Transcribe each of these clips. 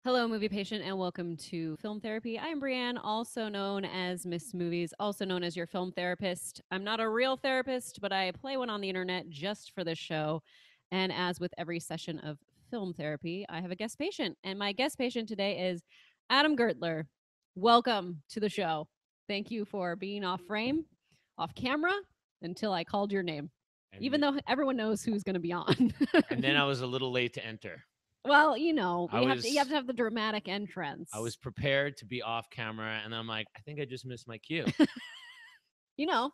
Hello, movie patient, and welcome to Film Therapy. I'm Brienne, also known as Miss Movies, also known as your film therapist. I'm not a real therapist, but I play one on the internet just for this show. And as with every session of film therapy, I have a guest patient. And my guest patient today is Adam Gertler. Welcome to the show. Thank you for being off frame, off camera, until I called your name, even And though everyone knows who's going to be on. and then I was a little late to enter. Well, you know, I you have was to have the dramatic entrance. I was prepared to be off camera, and I'm like, I think I just missed my cue. You know,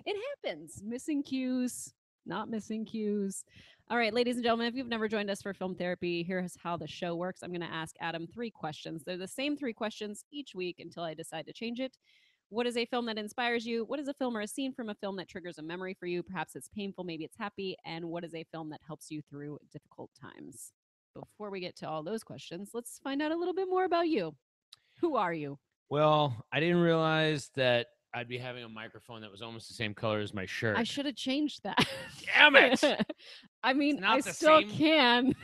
it happens. Missing cues, not missing cues. All right, ladies and gentlemen, if you've never joined us for film therapy, here's how the show works. I'm going to ask Adam 3 questions. They're the same 3 questions each week until I decide to change it. What is a film that inspires you? What is a film or a scene from a film that triggers a memory for you? Perhaps it's painful, maybe it's happy. And what is a film that helps you through difficult times? Before we get to all those questions, let's find out a little bit more about you. Who are you? Well, I didn't realize that I'd be having a microphone that was almost the same color as my I shirt. should have changed that. Damn it! I mean, It's not I the still same. can.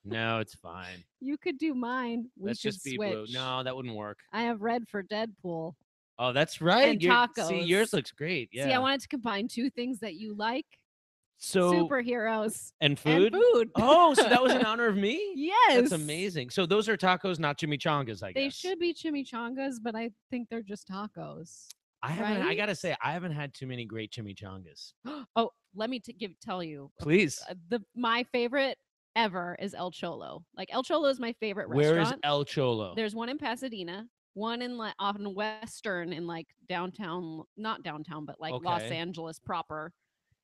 No, it's fine. You could do mine. We Let's could just be switch. blue. No, that wouldn't work. I have red for Deadpool Oh, that's right. and tacos. See, yours looks great. Yeah. See, I wanted to combine two things that you like: So superheroes and and food. food. Oh, so that was in honor of me. Yes, That's amazing. So those are tacos, not chimichangas, I guess. They should be chimichangas, but I think they're just tacos. I haven't. I right? gotta say, I haven't had too many great chimichangas. Oh, let me tell you. Please, My favorite ever is El Cholo. Like El Cholo is my favorite where is restaurant. El Cholo? There's one in Pasadena, one in on Western in like downtown, not downtown, but like Los Okay. Angeles proper.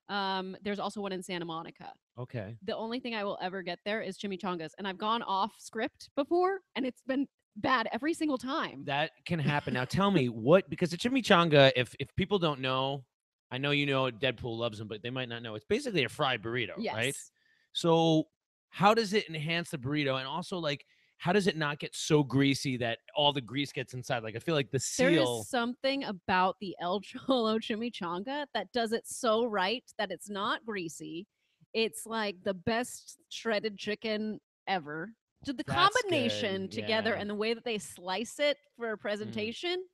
There's also one in Santa Monica. Okay. The only thing I will ever get there is chimichangas, and I've gone off script before, and it's been bad every single time. That can happen. Now tell me what, because the chimichanga, if people don't know, I know you know Deadpool loves them, but they might not know. It's basically a fried burrito, right? Yes. So how does it enhance the burrito? And also, like, how does it not get so greasy that all the grease gets inside? Like, I feel like the There seal. is something about the El Cholo chimichanga that does it so right that it's not greasy. It's like the best shredded chicken ever. So the That's combination good, together yeah. and the way that they slice it for presentation.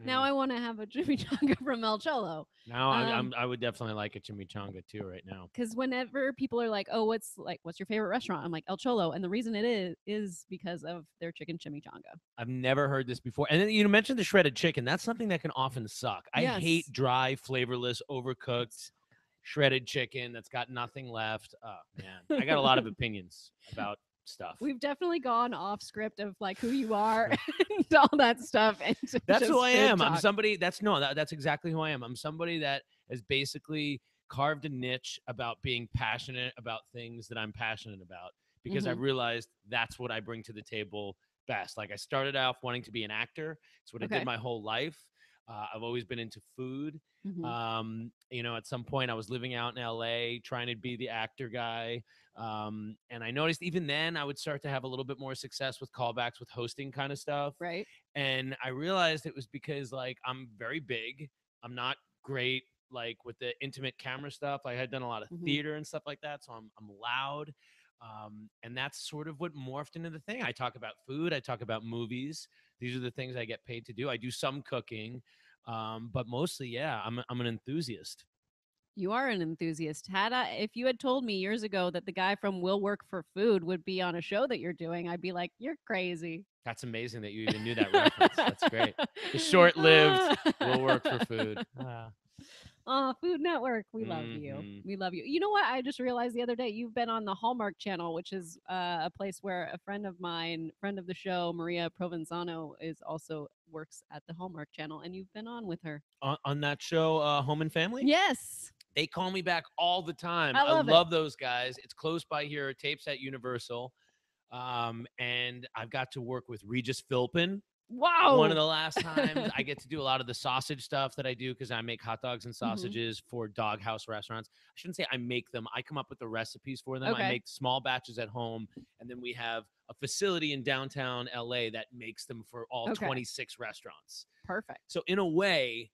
Now I want to have a chimichanga from El Cholo. Now I would definitely like a chimichanga too right now. Because whenever people are like, "Oh, what's your favorite restaurant?" I'm like El Cholo, and the reason it is because of their chicken chimichanga. I've never heard this before. And then you mentioned the shredded chicken. That's something that can often suck. I hate dry, flavorless, overcooked shredded chicken that's got nothing left. Oh man, I got a lot of opinions about stuff. We've definitely gone off script of like who you are and all that stuff. And That's who I am. Talk. I'm somebody that's exactly who I am. I'm somebody that has basically carved a niche about being passionate about things that I'm passionate about because I realized that's what I bring to the table best. Like I started off wanting to be an actor. It's what I did my whole life. I've always been into food. At some point I was living out in LA trying to be the actor guy. And I noticed even then I would start to have a little bit more success with callbacks with hosting kind of stuff. Right. And I realized it was because like I'm very big. I'm not great like with the intimate camera stuff. I had done a lot of theater and stuff like that. So I'm loud. And that's sort of what morphed into the thing. I talk about food. I talk about movies. These are the things I get paid to do. I do some cooking. But mostly, yeah, I'm an enthusiast. You are an enthusiast. If you had told me years ago that the guy from Will Work for Food would be on a show that you're doing, I'd be like, you're crazy. That's amazing that you even knew that reference. That's great. The short-lived Will Work for Food. Oh, Food Network. We love you. We love you. You know what? I just realized the other day you've been on the Hallmark Channel, which is a place where a friend of mine, friend of the show, Maria Provenzano, is also works at the Hallmark Channel, and you've been on with her. On that show, Home and Family? Yes. They call me back all the time. I love those guys. It's close by here. Tapes at Universal. And I've got to work with Regis Philpin. Wow. One of the last times I get to do a lot of the sausage stuff that I do because I make hot dogs and sausages for Doghouse restaurants. I shouldn't say I make them. I come up with the recipes for them. I make small batches at home. And then we have a facility in downtown LA that makes them for all 26 restaurants. Perfect. So in a way,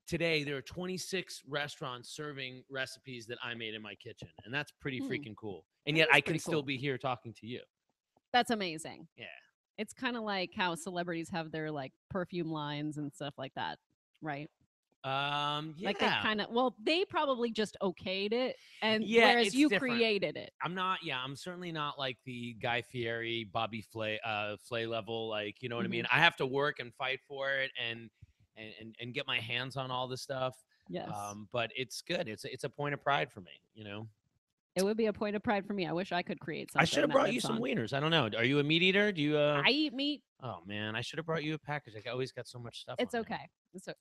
today there are 26 restaurants serving recipes that I made in my kitchen. And that's pretty freaking cool. And yet I can still be here talking to you. That's amazing. Yeah. It's kind of like how celebrities have their like perfume lines and stuff like that, right? Like they Yeah. kind of, well, they probably just okayed it, and Yeah, whereas it's you different. created it. I'm certainly not like the Guy Fieri, Bobby Flay level. Like, you know what I mean? Mhm. I have to work and fight for it and get my hands on all the stuff. Yes. But it's good. It's a point of pride for me, you know. It would be a point of pride for me. I wish I could create I should something have that brought you lives some on. wieners. I don't know. Are you a meat eater? Do you I eat meat. Oh man, I should have brought you a package. I always got so much stuff on It's there. okay.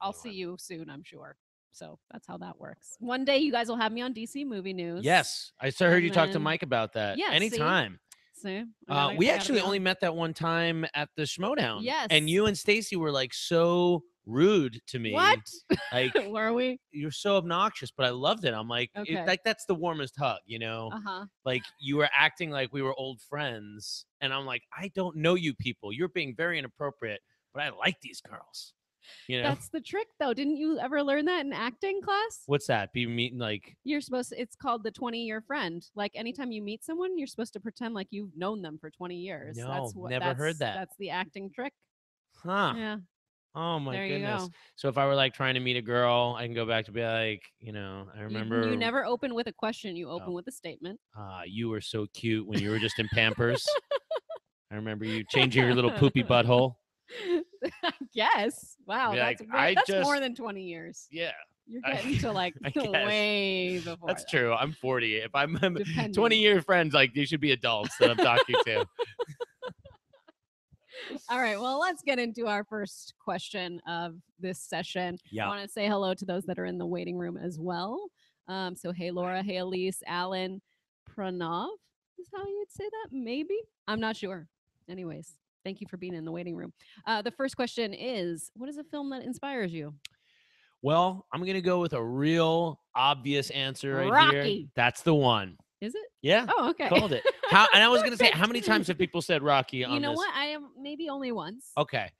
I'll see Anyway. you soon, I'm sure. So that's how that works. One day you guys will have me on DC Movie News. Yes, I still heard And you talk to then, Mike about that. yeah, see? Anytime. See? We I gotta actually be only on. met that one time at the Schmodown, Yes. and you and Stacy were like so rude to me. What? Like Were we? you're so obnoxious, but I loved it. I'm like, Okay. like that's the warmest hug, you know. Uh-huh. Like you were acting like we were old friends, and I'm like, I don't know you people. You're being very inappropriate, but I like these girls. You know That's the trick though. Didn't you ever learn that in acting class? what's that? Be meeting like You're supposed to, it's called the 20-year friend. Like anytime you meet someone, you're supposed to pretend like you've known them for 20 years. no, That's what never heard that. that's the acting trick. Huh? Yeah. Oh my There you goodness. go. So if I were like trying to meet a girl, I can go back to be like, you know, I You remember never open with a question, you open Oh. with a statement. You were so cute when you were just in Pampers. I remember you changing your little poopy butthole. I guess. Wow, Be that's like, that's more than 20 years. yeah. You're I- getting to like I guess. way before. That's that. true. I'm 40. If I'm Depending. 20-year friends, like they should be adults that I'm talking to. All right. Well, let's get into our first question of this session. Yeah. I want to say hello to those that are in the waiting room as well. So, hey, Laura, hey, Elise, Alan, Pranav is how you'd say that? Maybe. I'm not sure. Anyways, thank you for being in the waiting room. The first question is, what is a film that inspires you? Well, I'm going to go with a real obvious answer right here. Rocky. That's the one. Is it? Yeah. Oh, okay. Called it. And I was going to say, how many times have people said Rocky on You know this? what? I am maybe only once. Okay.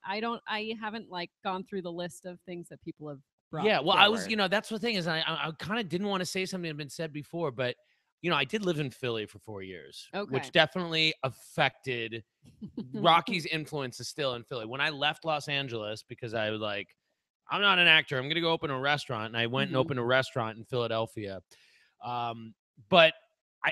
I haven't like gone through the list of things that people have brought. Yeah. Well, I was, forward. that's the thing is I kind of didn't want to say something that had been said before, but I did live in Philly for 4 years, Okay. which definitely affected Rocky's influence is still in Philly. When I left Los Angeles, because I was like, I'm not an actor, I'm going to go open a restaurant. And I went and opened a restaurant in Philadelphia. But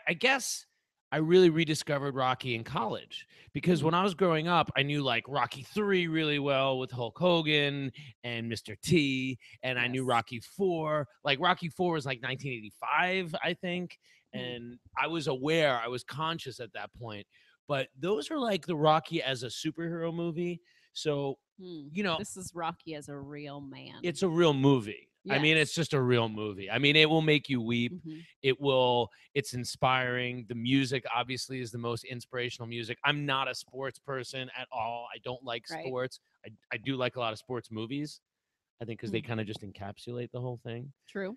I guess I really rediscovered Rocky in college because when I was growing up, I knew like Rocky 3 really well with Hulk Hogan and Mr. T. And I knew Yes. Rocky 4. Like Rocky 4 was like 1985, I think. And I was aware, I was conscious at that point. But those are like the Rocky as a superhero movie. So, this is Rocky as a real man. it's a real movie. I mean, Yes. it's just a real movie. I mean, it will make you weep. It's inspiring. The music obviously is the most inspirational music. I'm not a sports person at all. I don't like Right. sports. I do like a lot of sports movies, I think, because they kind of just encapsulate the whole thing. True.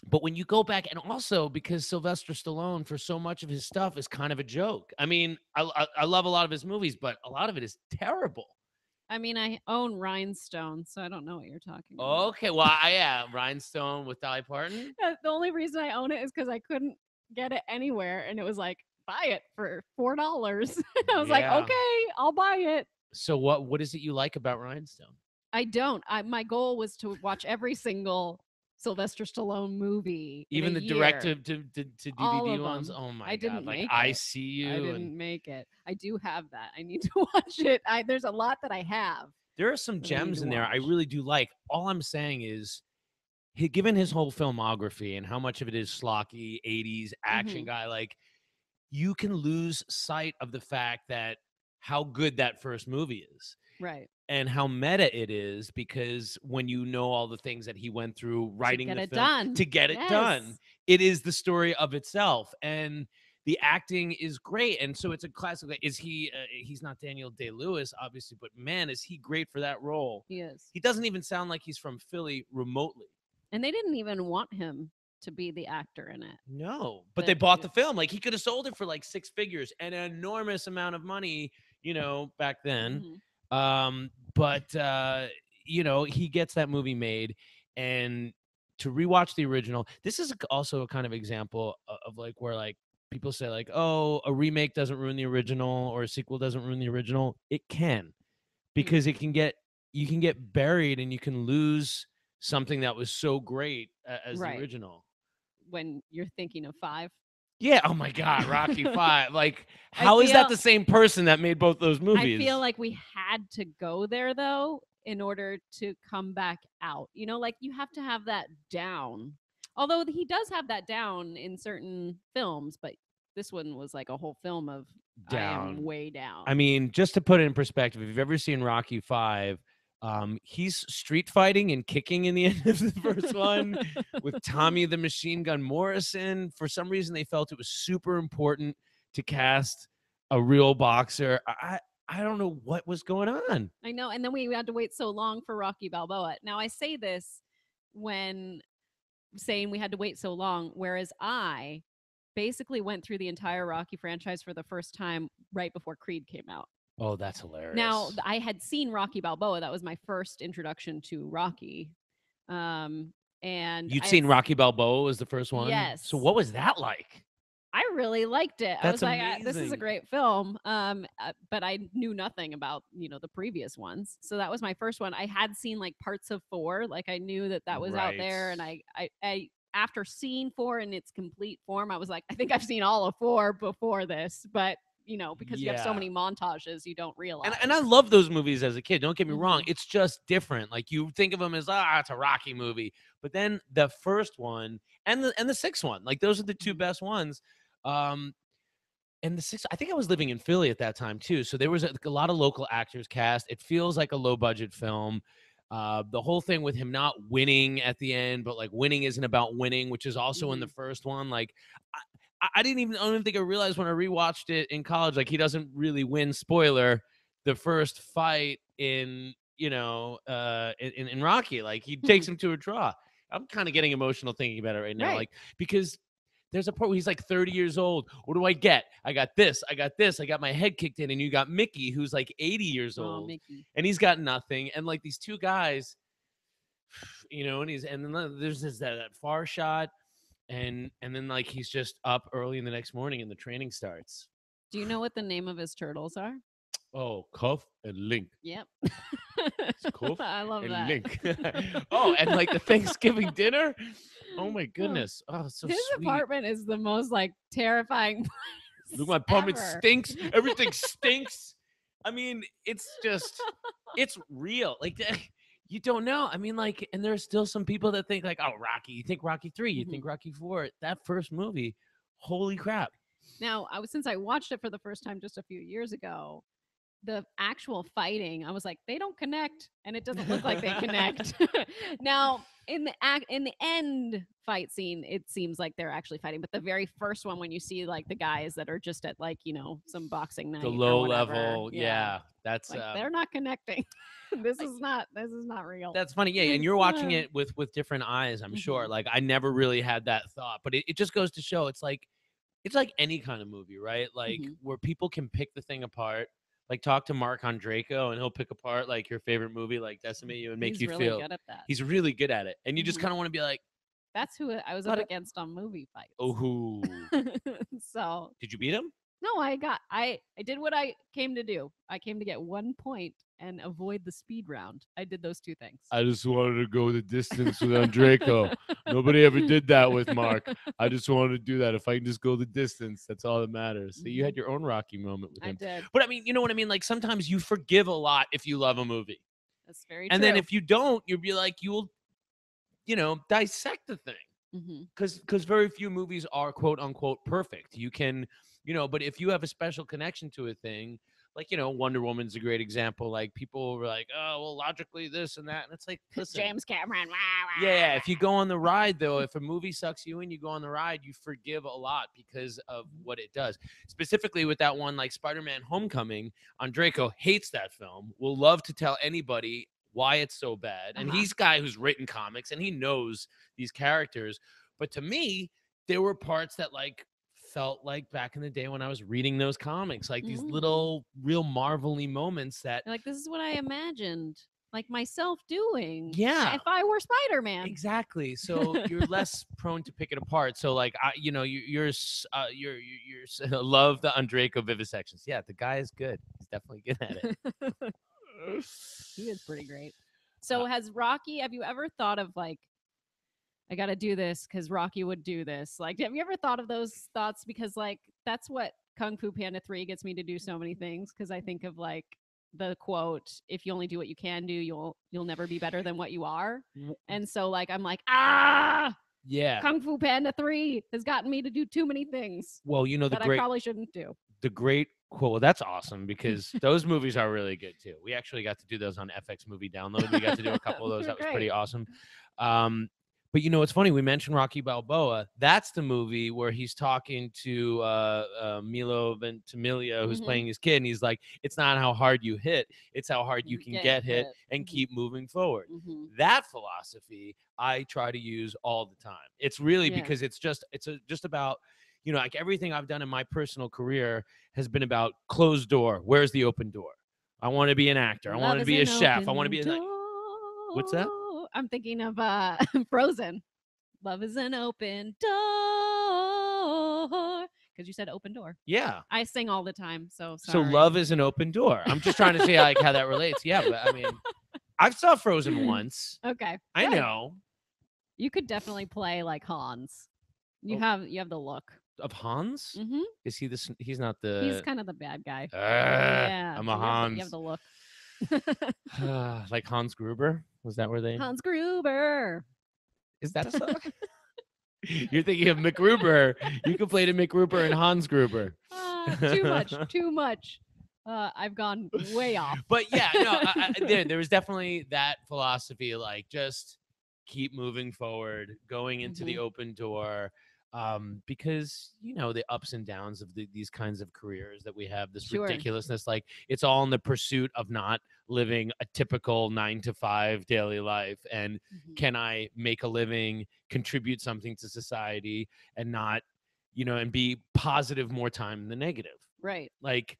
But when you go back, and also because Sylvester Stallone, for so much of his stuff, is kind of a joke. I mean, I love a lot of his movies, but a lot of it is terrible. I mean, I own Rhinestone, so I don't know what you're talking about. Okay, well, Rhinestone with Dolly Parton. The only reason I own it is because I couldn't get it anywhere, and it was like, buy it for $4. I was like, Yeah. okay, I'll buy it. So what is it you like about Rhinestone? I don't. My goal was to watch every single Sylvester Stallone movie. in Even a the year. direct to All DVD of ones? them. Oh my I god. didn't Like make I it. See You. I and didn't make it. I do have that. I need to watch it. There's a lot that I have. there are some that I need gems to in there I watch. really do like. All I'm saying is given his whole filmography and how much of it is schlocky 80s action guy, like you can lose sight of the fact that how good that first movie is. Right. And how meta it is, because when you know all the things that he went through writing get the it film done. to get it done, it is the story of itself. And the acting is great. And so it's a classic. Is he? He's not Daniel Day-Lewis, obviously, but man, is he great for that role? He is. He doesn't even sound like he's from Philly remotely. And they didn't even want him to be the actor in it. No, but they bought the film. Like he could have sold it for like 6 figures, an enormous amount of money, back then. But he gets that movie made, and to rewatch the original, this is also a kind of example of like where like people say like, oh, a remake doesn't ruin the original or a sequel doesn't ruin the original. It can, because you can get buried and you can lose something that was so great as the Right. original. When you're thinking of five. Yeah. Oh my God, Rocky Five. Like, I how is that feel the same person that made both those I feel movies? like we had to go there though in order to come back out. You know, like you have to have that down. Although he does have that down in certain films, but this one was like a whole film of I am Down. way I down. mean, just to put it in perspective, if you've ever seen Rocky Five, he's street fighting and kicking in the end of the first one with Tommy the Machine Gun Morrison. For some reason, they felt it was super important to cast a real boxer. I don't know what was going on. I know. And then we had to wait so long for Rocky Balboa. Now I say this when saying we had to wait so long, whereas I basically went through the entire Rocky franchise for the first time right before Creed came out. Oh, that's Now, hilarious. I had seen Rocky Balboa. That was my first introduction to Rocky. Um, and You'd I had, seen Rocky Balboa was the first one. So yes, what was that like? I really liked it. I That's was like, this is a amazing. great film. But I knew nothing about, the previous ones. So that was my first one. I had seen like parts of four. Like I knew that that was out Right. there. And I, after seeing four in its complete form, I was like, I think I've seen all of four before this. But, because you have so Yeah. many montages, you don't And realize. I love those movies as a kid. Don't get me wrong. Hmm. It's just different. Like you think of them as it's a Rocky movie, but then the first one and the sixth one, like those are the two Hmm. best ones. Um, and the sixth, I think I was living in Philly at that time too, so there was a lot of local actors cast. It feels like a low budget film. The whole thing with him not winning at the end, but like winning isn't about winning, which is also in the Hmm. first one. Like I didn't even, I don't even think I realized when I rewatched it in college, like he doesn't really win. Spoiler: the first fight in in Rocky, like he takes him to a draw. I'm kind of getting emotional thinking about it right now, Right. like because there's a part where he's like 30 years old. What do I get? I got this. I got this. I got my head kicked in, and you got Mickey, who's like 80 years Oh, old, Mickey. and he's got nothing. And like these two guys, and then there's that far shot and then like he's just up early in the next morning and the training starts. Do you know what the name of his turtles are? Oh, Cuff and Link. Yep. It's Cuff I love and that. Link. Oh, and like the Thanksgiving dinner. Oh my Oh, goodness. Oh, that's so his sweet. apartment is the most like terrifying Look, place my apartment ever. stinks. Everything stinks. I mean, it's real. Like you don't know. I mean, like, and there's still some people that think like, oh, Rocky. You think Rocky 3, you Mhm. think Rocky 4. That first movie, holy crap. Now, since I watched it for the first time just a few years ago, the actual fighting, I was like, they don't connect, and it doesn't look like they connect. Now, in the end fight scene, it seems like they're actually fighting, but the very first one, when you see like the guys that are just at like some boxing The night or low whatever, level, yeah, yeah. That's like they're not connecting. This is not real. that's funny. Yeah, and you're watching it with different eyes, I'm sure. Mhm. Like I never really had that thought, but it just goes to show it's like any kind of movie, right? Like Mhm. where people can pick the thing apart. Like talk to Mark Andreyko and he'll pick apart like your favorite movie, like Decimate You and make He's you really feel good at that. he's really good at it. And you just Mhm. kind of want to be like, That's who I was up but against on movie oh fights. who So did you beat him? no, I did what I came to do. I came to get 1 point and avoid the speed round. I did those two things. I just wanted to go the distance with Andreyko. Nobody ever did that with Mark. I just wanted to do that. If I can just go the distance, that's all that matters. So you Mhm. had your own Rocky moment with I him. did. But I mean, you know what I mean? Like sometimes you forgive a lot if you love a movie. That's very And then true. if you don't, you'll be like, you'll, dissect the thing. Mhm. Because very few movies are quote unquote perfect. You can, but if you have a special connection to a thing, like Wonder Woman's a great example. Like people were like, oh well, logically this and that, and it's like, listen, James Cameron. Wah, yeah. wah. If you go on the ride though, if a movie sucks you in, you go on the ride, you forgive a lot because of what it does. Specifically with that one, like Spider-Man: Homecoming, Andreyko hates that film. Will love to tell anybody why it's so bad, and Uh-huh. he's a guy who's written comics and he knows these characters. But to me, there were parts that like felt like back in the day when I was reading those comics, like these Mm. little real marvel-y moments that Like this is what I imagined. like myself doing Yeah. if I were Spider-Man. Exactly. So you're less prone to pick it apart. So like love the Undraco vivisections. Yeah, the guy is good. He's definitely good at it. He is pretty great. Uh, So have you ever thought of like, I got to do this because Rocky would do this? Like, have you ever thought of those thoughts? Because like that's what Kung Fu Panda 3 gets me to do so many things. Because I think of like the quote, "If you only do what you can do, you'll never be better than what you are." And so like I'm like, yeah. Kung Fu Panda 3 has gotten me to do too many things Well, that I probably shouldn't do. the great quote. Well, that's awesome because those movies are really good too. We actually got to do those on FX Movie Download. We got to do a couple of those. They're That was pretty great. awesome. But it's funny. We mentioned Rocky Balboa. That's the movie where he's talking to Milo Ventimiglia, who's Mhm. playing his kid, and he's like, "It's not how hard you hit; it's how hard you can get hit and Mhm. keep moving forward." Mhm. That philosophy I try to use all the time. It's really Yeah. because it's just about like everything I've done in my personal career has been about closed door. Where's the open door? I want to be an actor. I want Love to is be a an chef. I want to open be door. what's that? I'm thinking of Frozen. Love is an open door. Because you said open door. Yeah. I sing all the time, so So sorry. love is an open door. I'm just trying to see like how that relates. Yeah, but I mean, I've saw Frozen once. Okay. I good. know. You could definitely play like Hans. You Oh, have the look. of Hans? Mm-hmm. Is he this? He's not He's the. kind of the bad guy. Yeah. I'm So a you have Hans. the look. Like Hans Gruber. Was that where they? Hans Gruber. Is that a song? You're thinking of McGruber. You could play to McGruber and Hans Gruber. Too much. Too much. I've gone way off. But yeah, no, there was definitely that philosophy, like just keep moving forward, going into the Mhm. open door, because the ups and downs of these kinds of careers that we have, this Sure. ridiculousness, like it's all in the pursuit of not living a typical 9 to 5 daily life, and Mhm. can I make a living, contribute something to society, and not, and be positive more time than negative, Right. like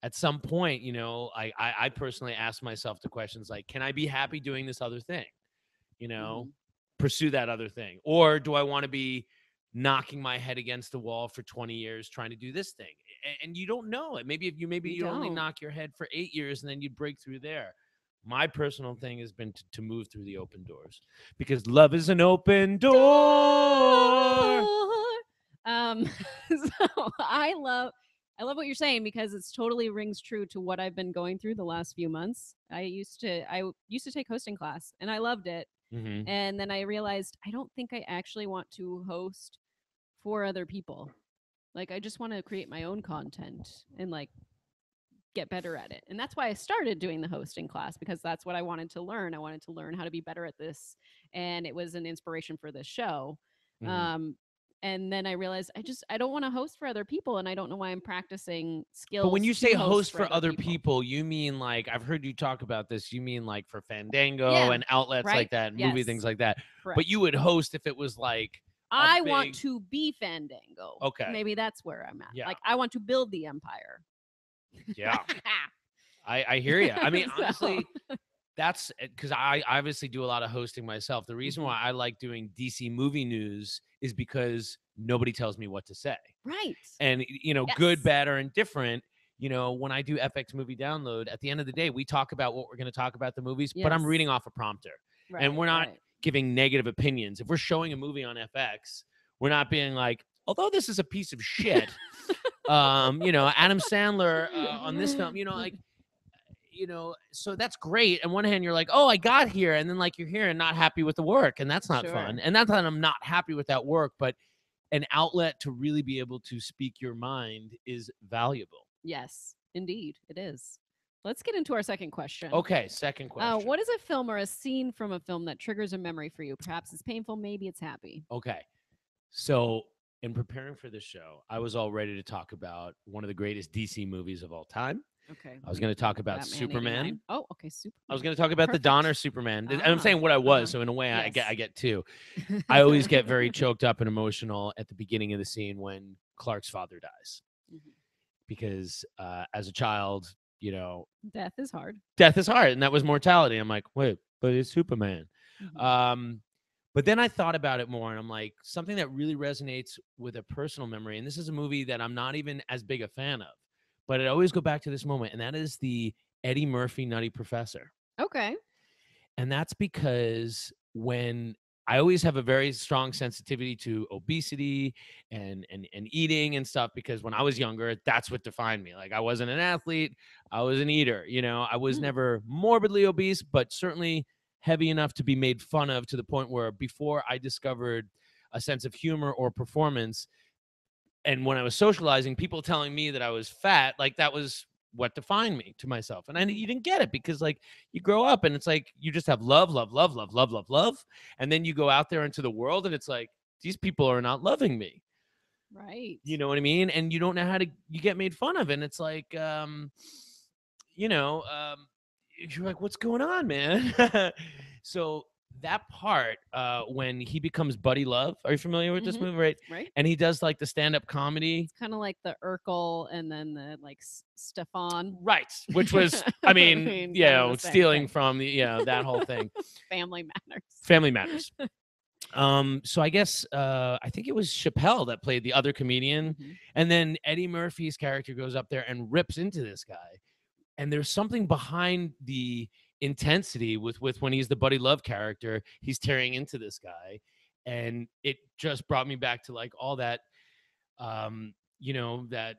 at some point, I personally ask myself the questions like, can I be happy doing this other thing? Mhm. Pursue that other thing. Or do I want to be knocking my head against the wall for 20 years trying to do this thing? And you don't know it. Maybe you only Don't. knock your head for 8 years and then you break through there. My personal thing has been to move through the open doors because love is an open door. So I love what you're saying because it's totally rings true to what I've been going through the last few months. I used to take hosting class and I loved it. Mm-hmm. And then I realized I don't think I actually want to host for other people. Like I just want to create my own content and like get better at it. And that's why I started doing the hosting class because that's what I wanted to learn. I wanted to learn how to be better at this. And it was an inspiration for this show. Mm-hmm. Um, and then I realized I don't want to host for other people and I don't know why I'm practicing But when skills you to say host for other people. people, you mean like I've heard you talk about this. You mean like for Fandango Yeah, and outlets right? like that, movie things Yes. like that. Correct. But you would host if it was like a I want big. to be Fandango. Okay. Maybe that's where I'm at. Yeah. Like I want to build the empire. Yeah. I hear you. I mean, So- honestly, that's because I obviously do a lot of hosting myself. The reason Mhm. why I like doing DC movie news is because nobody tells me what to say. Right. And good, Yes. bad, or indifferent. When I do FX Movie Download, at the end of the day, we talk about what we're going to talk about the movies, but I'm Yes. reading off a prompter, and we're not Right. giving negative opinions. If we're showing a movie on FX, we're not being like, although this is a piece of shit, Adam Sandler on this film, so that's great. On one hand, you're like, oh, I got here, and then like you're here and not happy with the work, and that's not Sure. fun. And not that I'm not happy with that work, but an outlet to really be able to speak your mind is valuable. Yes, indeed, it is. Let's get into our second question. Okay, second question. What is a film or a scene from a film that triggers a memory for you? Perhaps it's painful, maybe it's happy. Okay. So, in preparing for this show, I was all ready to talk about one of the greatest DC movies of all time. Okay. I was going to talk about Batman Superman. 89. Oh, okay, Superman. I was going to talk about Perfect. the Donner Superman. And I'm saying what I was, so in a way, Yes. I get two. I always get very choked up and emotional at the beginning of the scene when Clark's father dies, Mhm. because as a child, you know, Death is hard. death is hard, and that was mortality. I'm like, wait, but it's Superman. Mhm. Um, but then I thought about it more, and I'm like, something that really resonates with a personal memory, and this is a movie that I'm not even as big a fan of, but I always go back to this moment, and that is the Eddie Murphy Nutty Professor. Okay. And that's because when I always have a very strong sensitivity to obesity and eating and stuff, because when I was younger, that's what defined me. Like, I wasn't an athlete, I was an eater. You know, I was Mm. never morbidly obese, but certainly heavy enough to be made fun of, to the point where before I discovered a sense of humor or performance, and when I was socializing, people telling me that I was fat, like, that was what defined me to myself. And you didn't get it, because like, you grow up and it's like you just have love, love, love, love, love, love, love, and then you go out there into the world and it's like, these people are not loving me. Right. You know what I mean? And you don't know how to, you get made fun of, and it's like, you know, you're like, what's going on, man? So that part, when he becomes Buddy Love, are you familiar with this Mhm. movie? Right. Right. And he does like the stand-up comedy. It's kind of like the Urkel and then the like Stefan. Right, which was, I mean, you kind of know, the same stealing thing. from the, you know, that whole thing. Family Matters. Family Matters. So I guess I think it was Chappelle that played the other comedian, Mhm. and then Eddie Murphy's character goes up there and rips into this guy. And there's something behind the intensity with when he's the Buddy Love character, he's tearing into this guy, and it just brought me back to like all that, you know, that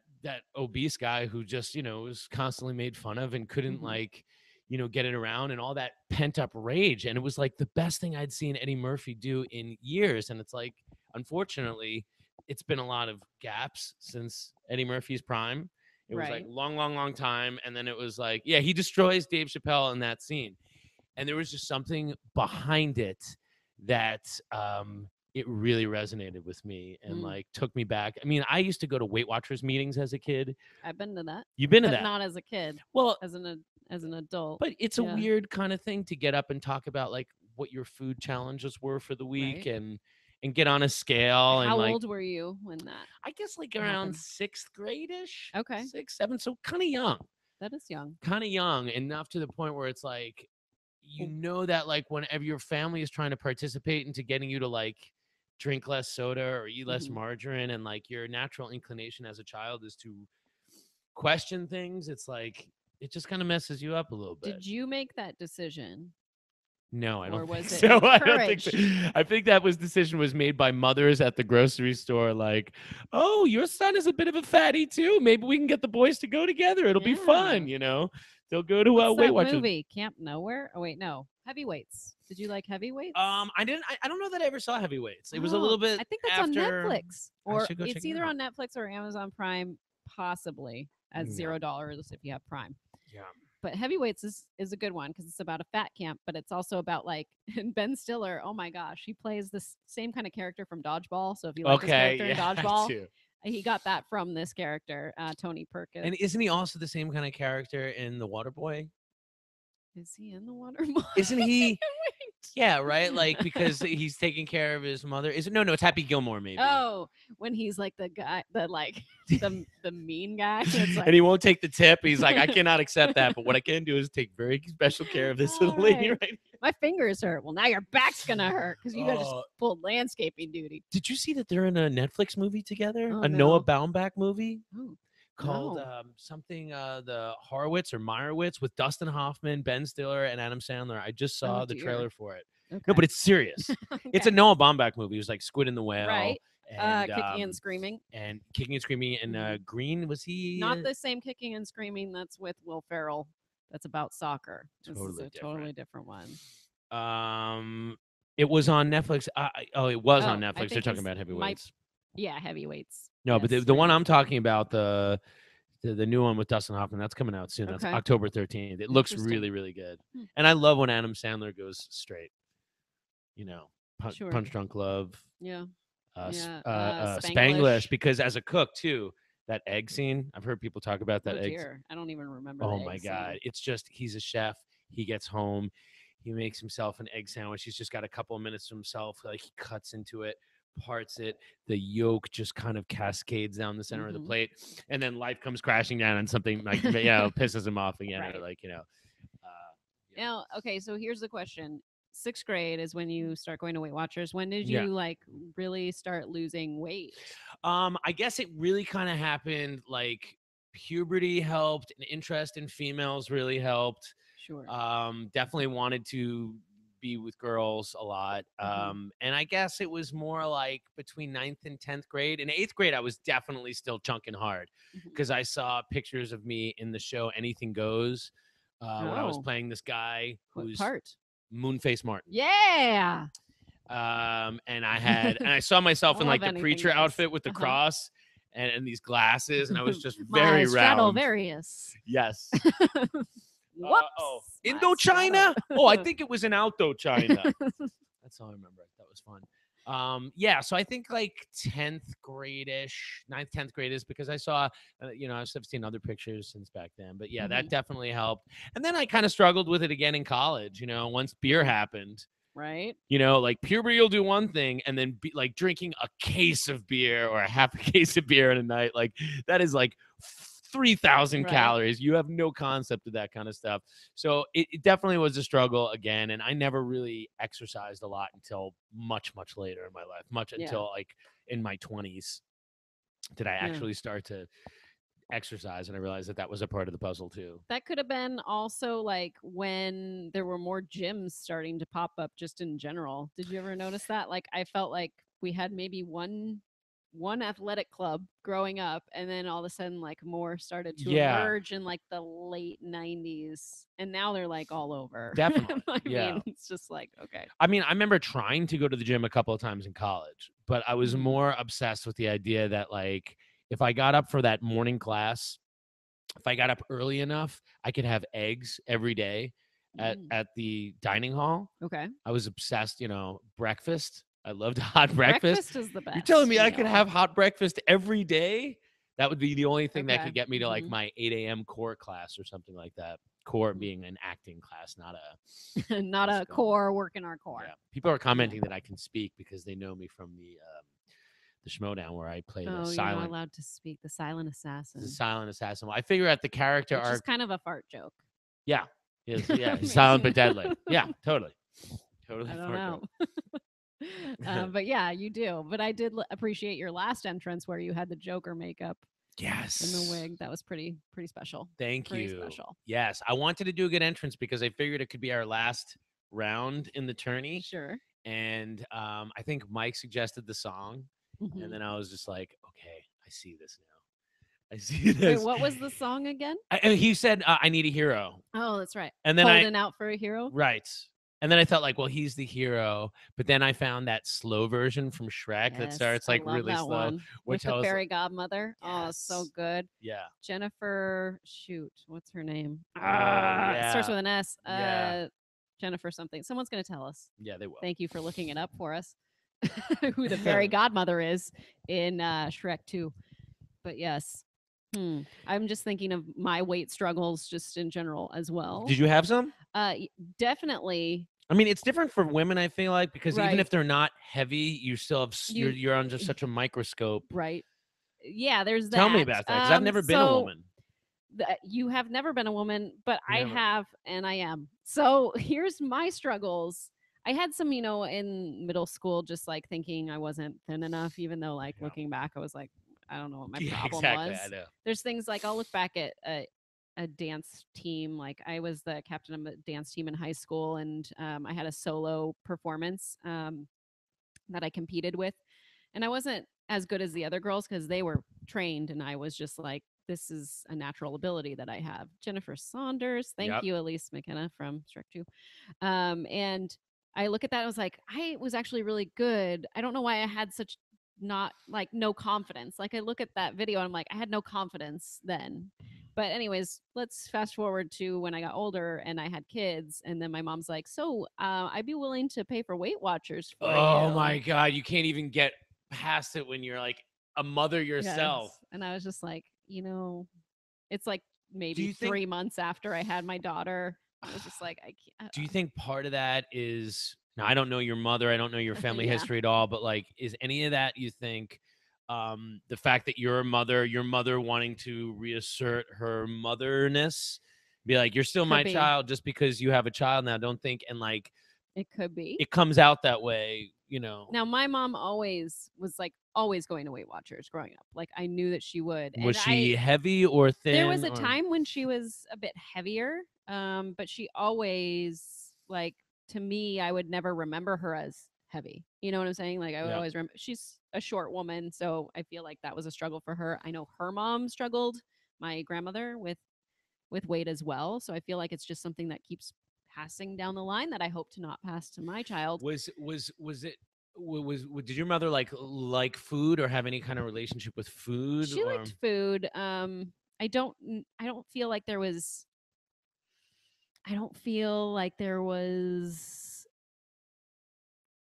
obese guy who just, you know, was constantly made fun of and couldn't, Mhm. like, you know, get it around, and all that pent up rage. And it was like the best thing I'd seen Eddie Murphy do in years. And it's like, unfortunately, it's been a lot of gaps since Eddie Murphy's prime. It was like Right. long, long, long time. And then it was like, yeah, he destroys Dave Chappelle in that scene. And there was just something behind it that, it really resonated with me and Mm. like took me back. I mean, I used to go to Weight Watchers meetings as a kid. I've been to that, You've been to but that? not as a kid, Well, as an adult. but it's a Yeah. weird kind of thing to get up and talk about like what your food challenges were for the week, Right. and get on a scale, and How like, old were you when that I guess like around happened? sixth grade-ish, Okay. 6, 7, so kind of young. That is young. Kind of young enough to the point where it's like, you Mm. know, that like whenever your family is trying to participate into getting you to like drink less soda or eat less Mhm. margarine, and like your natural inclination as a child is to question things, it's like it just kind of messes you up a little bit. Did you make that decision No, I or don't think was it so. I don't think encouraged? so. I think that was decision was made by mothers at the grocery store. Like, oh, your son is a bit of a fatty too. Maybe we can get the boys to go together. It'll be Yeah. fun. You know, they'll go to What's Weight that Watchers. movie? Camp Nowhere? Oh wait, no. Heavyweights. Did you like Heavyweights? I didn't. I don't know that I ever saw Heavyweights. It was a Oh, little bit I think that's on after. Netflix, I or should go check it's it either out. on Netflix or Amazon Prime, possibly at Yeah, $0 if you have Prime. yeah. But Heavyweights is a good one because it's about a fat camp, but it's also about like and Ben Stiller. Oh my gosh, he plays this same kind of character from Dodgeball. So if you like his Okay, character in yeah, I Dodgeball, do. he got that from this character, Tony And Perkins. isn't he also the same kind of character in The Waterboy? Is he in the Waterboy? Isn't he? Yeah, right. Like, Wait. because he's taking care of his mother. Is it? No, no. It's Happy Gilmore, maybe. Oh, when he's like the guy, the like the mean guy. It's like And he won't take the tip. He's like, I cannot accept that. But what I can do is take very special care of this all little lady right. right My fingers hurt. Well, now your back's gonna hurt because you got just Oh, pulled landscaping duty. did you see that they're in a Netflix movie together? Oh A Noah no. Baumbach movie Oh called, no. something, the Horowitz or Meyerowitz, with Dustin Hoffman, Ben Stiller, and Adam Sandler. I just Oh saw the dear. trailer for it. No, Okay. but it's serious. It's a Okay. Noah Baumbach movie. It was like Squid and the Whale, Right. and Kicking and screaming. Kicking and Screaming. And Mhm. Green, was he? Not the same kicking and screaming that's with Will Ferrell. That's about soccer. This is Totally a totally different one. Um, it was on Netflix. Oh, it was on Oh, I Netflix. They're think talking he's about might Heavyweights. yeah, Heavyweights. No, but Yes, the you're one right. I'm talking about, the new one with Dustin Hoffman, that's coming out soon. That's Okay. October 13th. It looks Interesting. really, really good. Hmm. And I love when Adam Sandler goes straight. You know, Sure. Punch Drunk Love, Yeah. Yeah. Spanglish, because as a cook too, that egg scene. I've heard people talk about that Oh egg. dear. I don't even remember the Oh egg my scene. God. It's just, he's a chef. He gets home. He makes himself an egg sandwich. He's just got a couple of minutes to himself. Like, he cuts into it, parts it, the yolk just kind of cascades down the center of the Mhm. plate, and then life comes crashing down and something like pisses him off again, or Right. like yeah. Now, okay, so here's the question. Sixth grade is when you start going to Weight Watchers. When did Yeah. you like really start losing weight? I guess it really kind of happened like puberty helped, an interest in females really helped. Sure. Definitely wanted to be with girls a lot. Mhm. And I guess it was more like between ninth and 10th grade. In eighth grade, I was definitely still chunking hard Mhm. because I saw pictures of me in the show Anything Goes when I was Oh, playing this guy what who's part? Moonface Martin. Yeah. And I saw I myself in love like the anything preacher goes. outfit with the Uh-huh. cross and these glasses, and I was just My very round. Stradivarius. Yes. Oh, Whoops. My Strato. Indochina? Oh, I think it was in Alto-China. That's all I remember. That was fun. Yeah, so I think like 10th grade-ish, ninth, 10th grade is because I saw, I've seen other pictures since back then. But yeah, that Mhm. definitely helped. And then I kind of struggled with it again in college, once beer happened. Right? Like puberty will do one thing, and then like drinking a case of beer or a half a case of beer in a night, like that is like 3,000 Right. calories. You have no concept of that kind of stuff. So it definitely was a struggle again. And I never really exercised a lot until much, much later in my life, much Yeah. until like in my 20s did I Yeah. actually start to exercise. And I realized that that was a part of the puzzle too. That could have been also like when there were more gyms starting to pop up just in general. Did you ever notice that? Like I felt like we had maybe one athletic club growing up, and then all of a sudden like more started to Yeah, emerge in like the late 90s, and now they're like all over. definitely. I Yeah. mean, it's just like okay. I mean, I remember trying to go to the gym a couple of times in college, but I was Mhm. more obsessed with the idea that like if I got up for that morning class, if I got up early enough, I could have eggs every day at Mm. at the dining hall. Okay. I was obsessed, breakfast. I loved hot breakfast. Breakfast is the You're telling best me I could meal. have hot breakfast every day? That would be the only thing that Okay. could get me to like Mhm. my 8 a.m. core class or something like that. Core Mm. being an acting class, not a Not a physical. core working our Yeah, core. people are Yeah. commenting that I can speak because they know me from the Schmodown where I play Oh, you're not allowed to speak. The silent the assassin, silent assassin. Well, I figure out the character which is arc. kind of a fart joke. Yeah, yeah, I he's silent but mean, deadly. Yeah, totally, I totally don't fart know. joke. But yeah, you do. But I did appreciate your last entrance where you had the Joker makeup and the Yes, wig. That was pretty special. thank Pretty you. special. Yes, I wanted to do a good entrance because I figured it could be our last round in the tourney, Sure. and I think Mike suggested the song, and Hmm. then I was just like, okay, I see this now. I see Wait, this. what was the song again? He said, "I need a hero," Oh, that's right. and then Holding out for a hero. right. And then I thought like, well, he's the hero. But then I found that slow version from Shrek that Yes, starts I like love really that slow, one with which the I was like, fairy godmother. Oh, so yes. good. Yeah. Jennifer, shoot, what's her name? Oh It starts yeah. with an S. Yeah. Jennifer something. Someone's going to tell us. Yeah, they will. Thank you for looking it up for us. Who the fairy godmother is in Shrek 2. But yes. I'm just thinking of my weight struggles just in general as well. Did you have some? Definitely. I mean, it's different for women, I feel like, because even Right. if they're not heavy, you still have You you're under such a microscope. right. Yeah, there's Tell me that. about that because I've never been a So woman. you have never been a woman, but I Never. have, and I am. So here's my struggles. I had some, in middle school, just like thinking I wasn't thin enough, even though, like, Yeah. looking back, I was like, I don't know what my Yeah, problem exactly. I was. know. There's things like I'll look back at a dance team. Like, I was the captain of a dance team in high school, and I had a solo performance that I competed with. And I wasn't as good as the other girls because they were trained, and I was just like, this is a natural ability that I have. Jennifer Saunders, thank Yep. you, Elise McKenna from Shrek 2. And I look at that, I was like, I was actually really good. I don't know why I had such not like no confidence. Like I look at that video and I'm like, I had no confidence then. But anyways, let's fast forward to when I got older and I had kids, and then my mom's like, "So, I'd be willing to pay for Weight Watchers for Oh you." my god, you can't even get past it when you're like a mother yourself. Yes. And I was just like, it's like Do maybe you think 3 months after I had my daughter. I was just like, I can't. do you think part of that is Now, I don't know your mother. I don't know your family Yeah. history at all, but like, is any of that, you think, the fact that you're a mother, your mother wanting to reassert her motherness, be like, you're still Could my be. child just because you have a child now, don't think, and like, It could be. it comes out that way, you know. Now, my mom always was like always going to Weight Watchers growing up. Like I knew that she would. Was And she heavy or there was thin a or time when she was a bit heavier, but she always like to me, I would never remember her as heavy. You know what I'm saying? Like I would yeah. always remember she's a short woman, so I feel like that was a struggle for her. I know her mom struggled, my grandmother, with weight as well. So I feel like it's just something that keeps passing down the line that I hope to not pass to my child. Was it did your mother like food or have any kind of relationship with food She or liked food. I don't feel like there was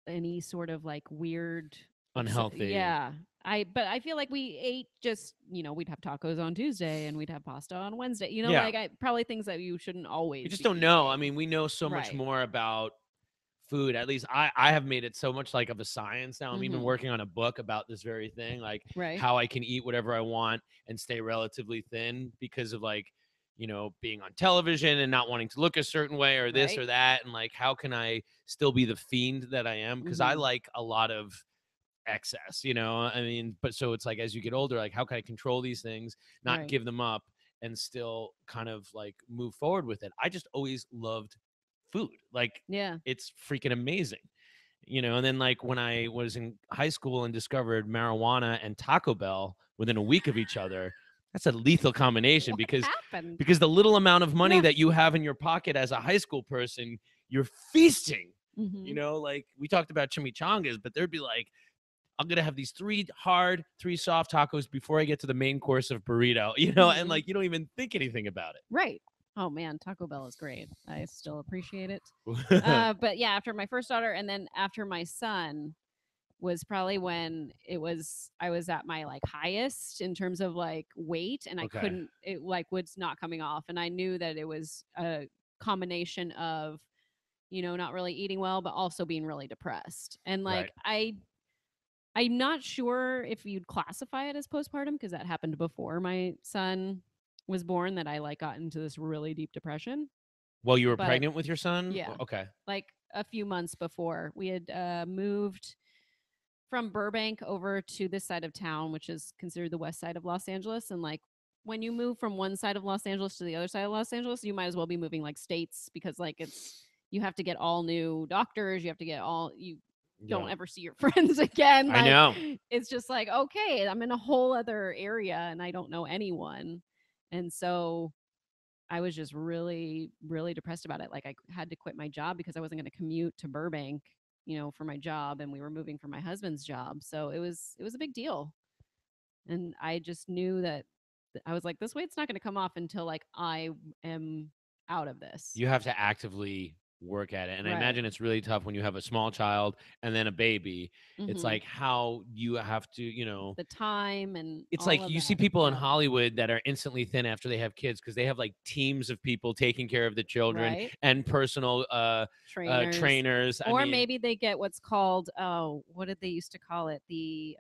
any sort of like weird unhealthy? yeah. But I feel like we ate just, we'd have tacos on Tuesday and we'd have pasta on Wednesday. Yeah. Like I probably things that you shouldn't We always just be don't know. I eating. mean, we know so much Right. more about food. At least I have made it so much like of a science now. I'm even Mhm. working on a book about this very thing, like Right. how I can eat whatever I want and stay relatively thin because of like, being on television and not wanting to look a certain way or this Right. or that. And like, how can I still be the fiend that I am? Because I Mhm. like a lot of excess, I mean, but so it's like as you get older, like how can I control these things, not Right. give them up, and still kind of like move forward with it. I just always loved food. Like Yeah. it's freaking amazing. And then like when I was in high school and discovered marijuana and Taco Bell within a week of each other, that's a lethal combination What because happened? because the little amount of money Yeah. that you have in your pocket as a high school person, you're feasting. Mhm. Like we talked about chimichangas, but there'd be like, I'm gonna have these 3 hard, 3 soft tacos before I get to the main course of burrito, and Mhm. like you don't even think anything about Right. Oh man, Taco Bell is great. I still appreciate it. it. But yeah, after my first daughter and then after my son was probably when I was at my like highest in terms of like weight and I Okay. couldn't it like was not coming off and I knew that it was a combination of not really eating well but also being really depressed. And Right. like I'm not sure if you'd classify it as postpartum because that happened before my son was born that I like got into this really deep depression. While you were But pregnant with your son? yeah, Okay. like a few months before we had moved from Burbank over to this side of town, which is considered the west side of Los Angeles. And like when you move from one side of Los Angeles to the other side of Los Angeles, you might as well be moving like states because like you have to get all new doctors, you have to get all you don't Yeah. ever see your friends again. I Like know. it's just like, okay, I'm in a whole other area and I don't know anyone. And so I was just really, really depressed about it. Like I had to quit my job because I wasn't going to commute to Burbank, for my job, and we were moving for my husband's job. So it was a big deal, and I just knew that I was like, this weight's not going to come off until like I am out of this. You have to actively work at it. And I Right. imagine it's really tough when you have a small child and then a baby. It's Hmm. like how you have to, The time and it's all like of you see that. people in Yep. Hollywood that are instantly thin after they have kids because they have like teams of people taking care of the children Right. and personal Trainers. trainers. I Or mean, maybe they get what's called, oh, what did they used to call it? The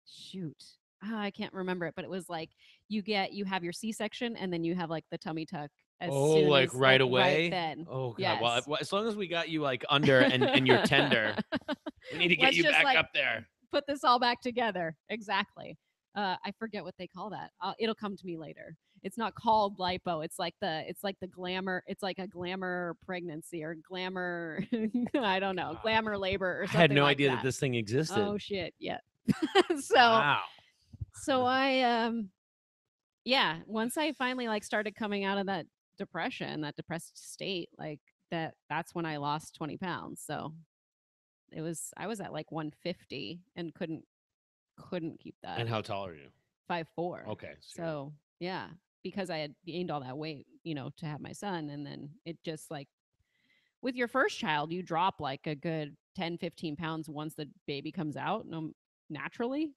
shoot. I can't remember it, but it was like you have your C-section and then you have like the tummy tuck as oh, soon like as right like right away. then. Oh God. Well, Yes. as long as we got you like under and you're tender, we need to get Let's you just back like up there. put this all back together. Exactly. I forget what they call that. It'll come to me later. It's not called lipo. It's like the glamour. It's like a glamour pregnancy or glamour. I don't know, God. glamour labor or I had something no like idea that that. this thing existed. Oh shit! Yeah. so Wow. so I yeah. Once I finally like started coming out of that depression, that depressed state, like that's when I lost 20 pounds. So I was at like 150 and couldn't keep that. And how tall are you? 5'4". Okay. So you're So yeah, because I had gained all that weight, to have my son. And then it just like with your first child, you drop like a good 10, 15 pounds once the baby comes out naturally,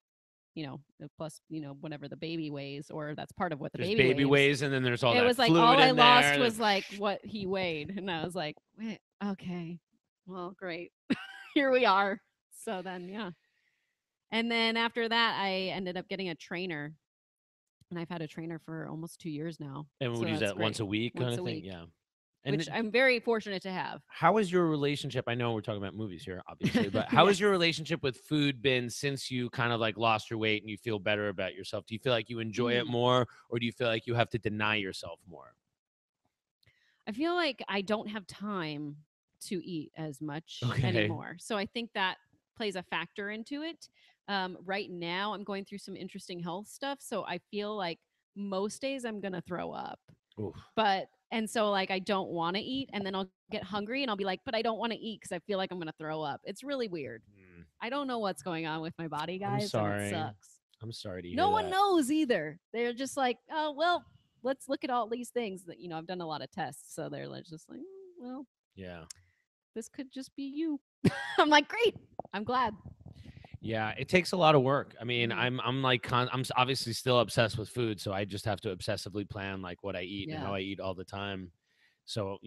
plus, whatever the baby weighs, or that's part of what the there's baby baby weighs. ways, and then there's all It that was like fluid all I in lost there. was like what he weighed. And I was like, "Wait, okay. Well, great. Here we are. So then, yeah. And then after that, I ended up getting a trainer, and I've had a trainer for almost 2 years now. And we So would use that's that once great. a week kind Once of a thing. week, Yeah. which And I'm very fortunate to have. how is your relationship? I know we're talking about movies here, obviously, but how has Yes. your relationship with food been since you kind of like lost your weight and you feel better about yourself? Do you feel like you enjoy it Mm. more, or do you feel like you have to deny yourself more? I feel like I don't have time to eat as much Okay. anymore. So I think that plays a factor into it. Right now, I'm going through some interesting health stuff. So I feel like most days I'm going to throw up. Oof. But, and so like I don't want to eat. And then I'll get hungry and I'll be like, but I don't want to eat because I feel like I'm going to throw up. It's really weird. Mm, I don't know what's going on with my body, I'm guys, and it sorry. sucks. I'm sorry to No hear one that. knows either. They're just like, oh, well, let's look at all these things that, I've done a lot of tests. So they're just like, well, Yeah. this could just be you. I'm like, great. I'm glad. Yeah, it takes a lot of work. I mean, Mhm. I'm like obviously still obsessed with food, so I just have to obsessively plan like what I eat and Yeah. how I eat all the time. So,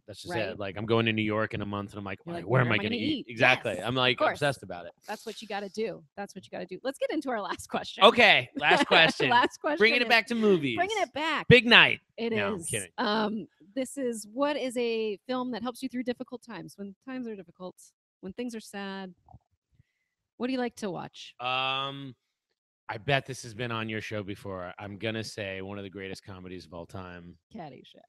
that's just Right. it. Like I'm going to New York in a month and I'm like, You're like, where where am I am I going going to to eat? eat? Exactly. Yes, I'm of like course. obsessed about it. That's what you got to do. That's what you got to do. Let's get into our last question. Okay, last question. Last question Bringing it is back to movies. bringing it back. Big night. It No, I'm is. kidding. This is what is a film that helps you through difficult times when times are difficult, when things are sad. What do you like to watch? Um I bet this has been on your show before. I'm going to say one of the greatest comedies of all time. Caddyshack.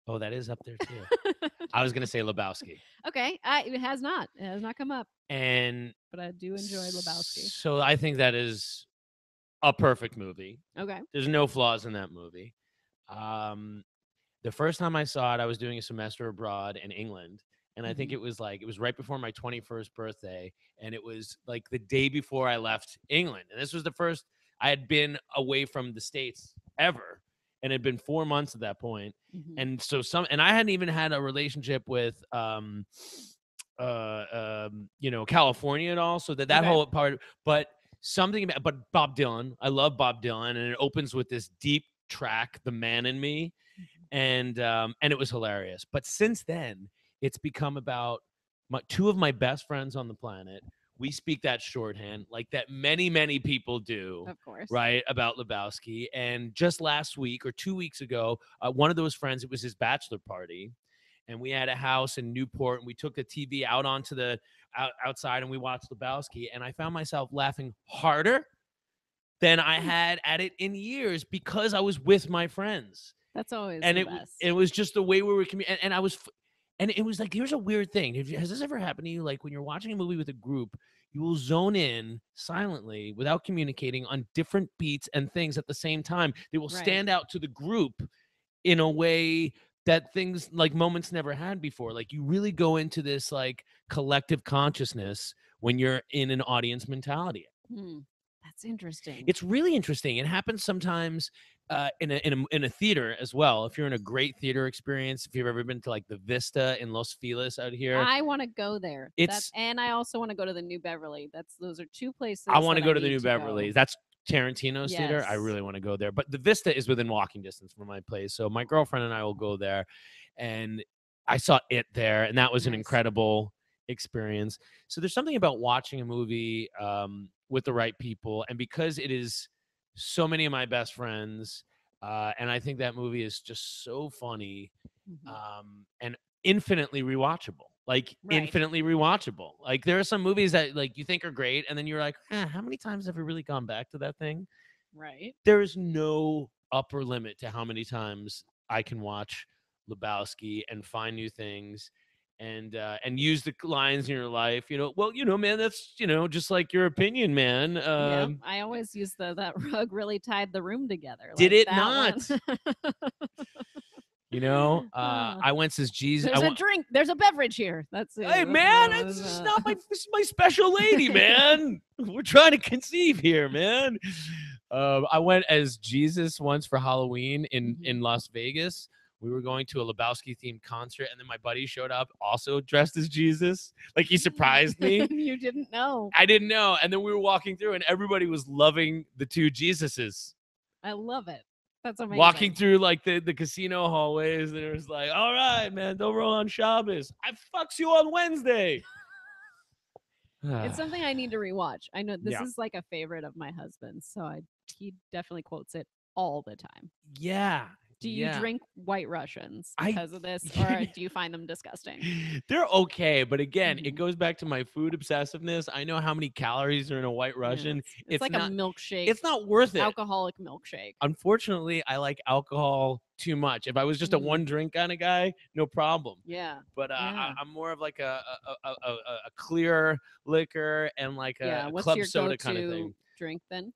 Oh, that is up there too. I was going to say Lebowski. Okay, it has not. It has not come up, And but I do enjoy Lebowski. so I think that is a perfect movie. Okay. There's no flaws in that movie. Um, the first time I saw it, I was doing a semester abroad in England. And I think Mhm. it was right before my 21st birthday. And it was like the day before I left England. And this was the first I had been away from the States ever. And it had been 4 months at that point. Mhm. And so and I hadn't even had a relationship with, California at all. So that Okay. whole part, but something about, but Bob Dylan, I love Bob Dylan. And it opens with this deep track, The Man in Me, Mhm. and it was hilarious. But since then, it's become about two of my best friends on the planet. We speak that shorthand, like that many people do, Of course. right? About Lebowski. And just last week or 2 weeks ago, one of those friends, it was his bachelor party, and we had a house in Newport, and we took the TV out onto the outside, and we watched Lebowski, and I found myself laughing harder than I Hmm. had at it in years because I was with my friends, That's always and the it best. was just the way we were and I was and it was like, here's a weird thing. Has this ever happened to you? Like when you're watching a movie with a group, you will zone in silently without communicating on different beats and things at the same time. They will Right. stand out to the group in a way that things like moments never had before. Like you really go into this like collective consciousness when you're in an audience mentality. Hmm. That's interesting. It's really interesting. It happens sometimes in a theater as well. If you're in a great theater experience, if you've ever been to like the Vista in Los Feliz out here, I want to go there. it's And I also want to go to the New Beverly. Those are two I places want to that I go to the need New to Beverly. go. That's Tarantino's theater. I Yes. really want to go there. But the Vista is within walking distance from my place. So my girlfriend and I will go there. And I saw it there, and that was an Nice. incredible experience. So there's something about watching a movie with the right people. And because it is so many of my best friends, and I think that movie is just so funny, Mhm. and infinitely rewatchable. Like Right. infinitely rewatchable. Like there are some movies that like you think are great, and then you're like, how many times have we really gone back to that thing? Right. There is no upper limit to how many times I can watch Lebowski and find new things and use the lines in your life. Well, man, that's just like your opinion, man. Yeah. I always use that rug really tied the room together. Did Like it that not? one. I went as Jesus. There's a drink. There's a beverage here. That's it. Hey man, this is my special lady, man. We're trying to conceive here, man. I went as Jesus once for Halloween in Mhm. Las Vegas. We were going to a Lebowski themed concert, and then my buddy showed up also dressed as Jesus. Like he surprised me. You didn't know. I didn't know, and then we were walking through, and everybody was loving the two Jesuses. I love it. That's amazing. Walking through like the casino hallways, and it was like, all right, man, don't roll on Shabbos. I fucks you on Wednesday. It's something I need to rewatch. I know this Yeah. is like a favorite of my husband's, so he definitely quotes it all the time. Yeah. Do you drink White Russians I- because of this, or do you find them disgusting? They're okay, but again, it Mhm. goes back to my food obsessiveness. I know how many calories are in a White Yeah, Russian. it's like not, a milkshake. it's not worth it. Alcoholic milkshake. Unfortunately, I like alcohol too much. If I was just a one drink kind of guy, no problem. Yeah. But Yeah. I'm more of like a clear liquor and like Yeah. a What's club your soda kind of go-to thing. drink then?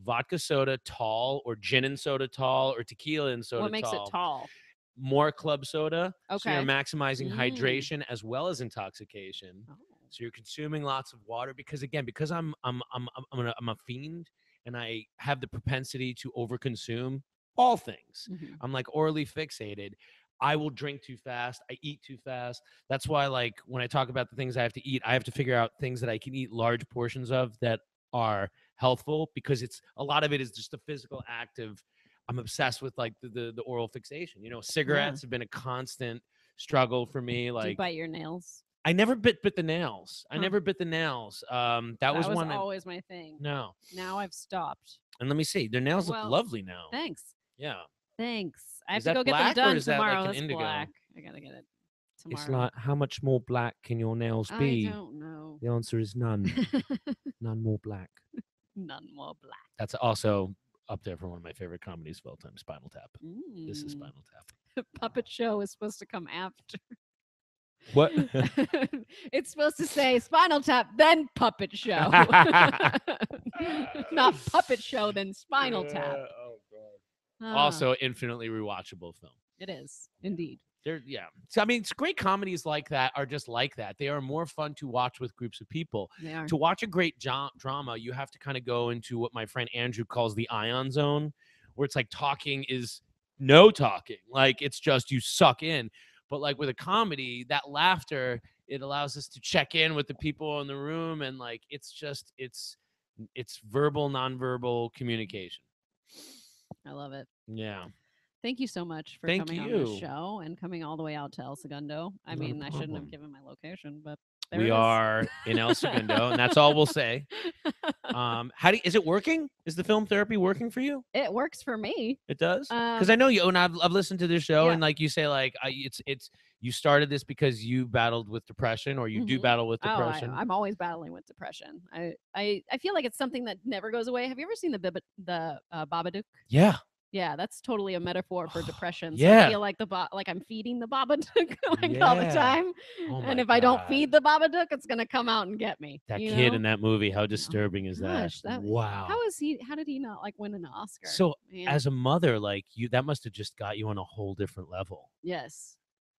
Vodka soda tall, or gin and soda tall, or tequila and soda What makes it tall. tall? More club soda. So you're Okay. maximizing hydration as well as intoxication. Oh. So you're consuming lots of water because I'm a fiend, and I have the propensity to overconsume all things. Mhm. I'm like orally fixated. I will drink too fast. I eat too fast. That's why, like, when I talk about the things I have to eat, I have to figure out things that I can eat large portions of that are healthful, because it's a lot of it is just the physical act of, I'm obsessed with like the oral fixation. You know, cigarettes have been a constant struggle for me. Do you Like, bite your nails? I never bit the nails. I Huh. never bit the nails. That was one. always my thing. No. Now I've stopped. And let me see. Their nails look Well, lovely now. Thanks. Yeah. Thanks. I have Is to that go get them black, or done is that like tomorrow. an That's indigo? black. I gotta get it tomorrow. It's like, how much more black can your nails I be? don't know. The answer is none. None more black. None more black. That's also up there for one of my favorite comedies of all time, Spinal Tap. This is Mm. Spinal Tap. Puppet show is supposed to come after. What? It's supposed to say Spinal Tap, then Puppet Show. Not Puppet Show, then Spinal Tap. Oh god. Ah, Also, infinitely rewatchable film. it is indeed. Yeah. So I mean, it's great comedies like that are just like that. They are more fun to watch with groups of people. They are. To watch a great drama, you have to kind of go into what my friend Andrew calls the ion zone, where it's like talking is no talking. Like, it's just you suck in. But like with a comedy, that laughter, it allows us to check in with the people in the room, and like it's verbal, nonverbal communication. I love it. Yeah. Thank you so much for Thank coming on you. this show and coming all the way out to El Segundo. I Not a mean, I shouldn't problem. have given my location, but there We it is. are in El Segundo, and that's all we'll say. Is it working? Is the film therapy working for you? It works for me. It does? Because I know you, and I've listened to this show, Yeah. and like you say, like it's you started this because you battled with depression, or you do Mhm. battle with Oh, depression. I'm always battling with depression. I feel like it's something that never goes away. Have you ever seen the Babadook? Yeah. Yeah, that's totally a metaphor for depression. So Yeah. I feel like like I'm feeding the Babadook like all the Yeah. time. Oh And my if I don't God. feed the Babadook, it's gonna come out and get me. That you kid know? in that movie, how disturbing is Gosh, that? Wow. How did he not like win an Oscar? So Man. as a mother, like that must have just got you on a whole different level. Yes.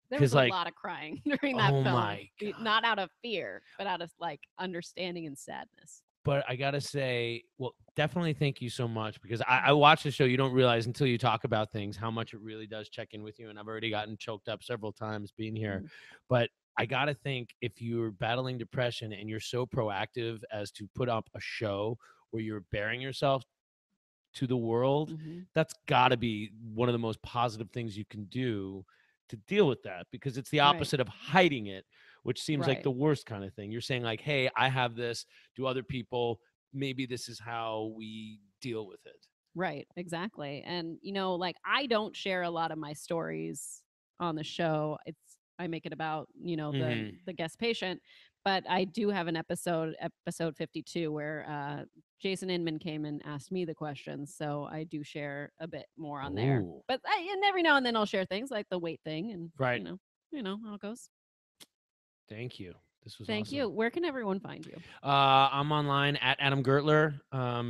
There 'Cause, was a like, lot of crying during that oh film. my Not out of fear, but out of like understanding and sadness. But I gotta say, well, definitely thank you so much, because I watch the show. You don't realize until you talk about things how much it really does check in with you. And I've already gotten choked up several times being here. Mhm. But I gotta think, if you're battling depression and you're so proactive as to put up a show where you're bearing yourself to the world, Mhm. that's gotta be one of the most positive things you can do to deal with that, because it's the Right. opposite of hiding it, which seems like Right. the worst kind of thing. You're saying like, hey, I have this. Do other people? Maybe this is how we deal with it. Right, exactly. And like I don't share a lot of my stories on the show. I make it about, the guest patient, but I do have an episode 52 where Jason Inman came and asked me the questions, so I do share a bit more on there. Ooh. But and every now and then I'll share things like the weight thing, and Right. you know how it goes. Thank you. This was Thank awesome. you. Where can everyone find you? I'm online at Adam Gertler.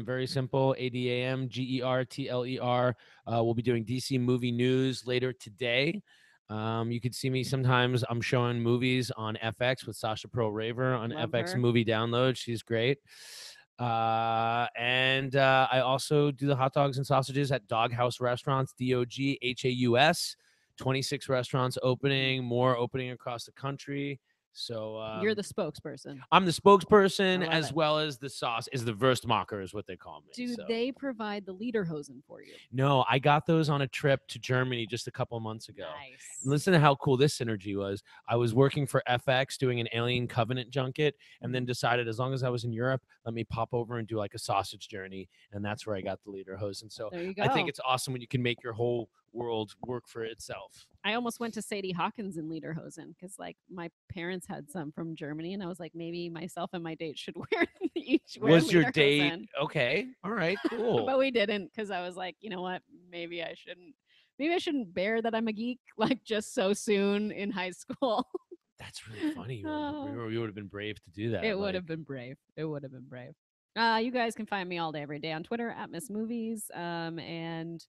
Very simple. ADAMGERTLER. We'll be doing DC movie news later today. You could see me sometimes. I'm showing movies on FX with Sasha Pearl Raver on Love FX her. Movie Download. She's great. And I also do the hot dogs and sausages at Doghouse Restaurants, DOGHAUS. 26 restaurants opening, more opening across the country. So You're the spokesperson. I'm the I spokesperson love as it. well as the sauce is the Wurstmacher is what they call me. Do So they provide the lederhosen for you? no, I got those on a trip to Germany just a couple of months ago. And Nice. listen to how cool this synergy was. I was working for FX doing an Alien Covenant junket, and then decided as long as I was in Europe, let me pop over and do like a sausage journey. And that's where I got the lederhosen. So There you I think go. it's awesome when you can make your whole world work for itself. I almost went to Sadie Hawkins in lederhosen because, like, my parents had some from Germany, and I was like, maybe myself and my date should each wear Was your date lederhosen. okay? All right, cool. But we didn't because I was like, you know what? Maybe I shouldn't. Maybe I shouldn't bear that I'm a geek like just so soon in high school. That's really funny. Oh, You would have been brave to do that. it would Like, have been brave. It would have been brave. You guys can find me all day, every day on Twitter at Miss Movies. And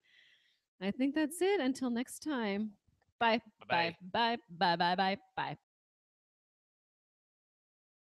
I think that's it. Until next time. Bye. bye Bye. bye. Bye. Bye. Bye. Bye. Bye.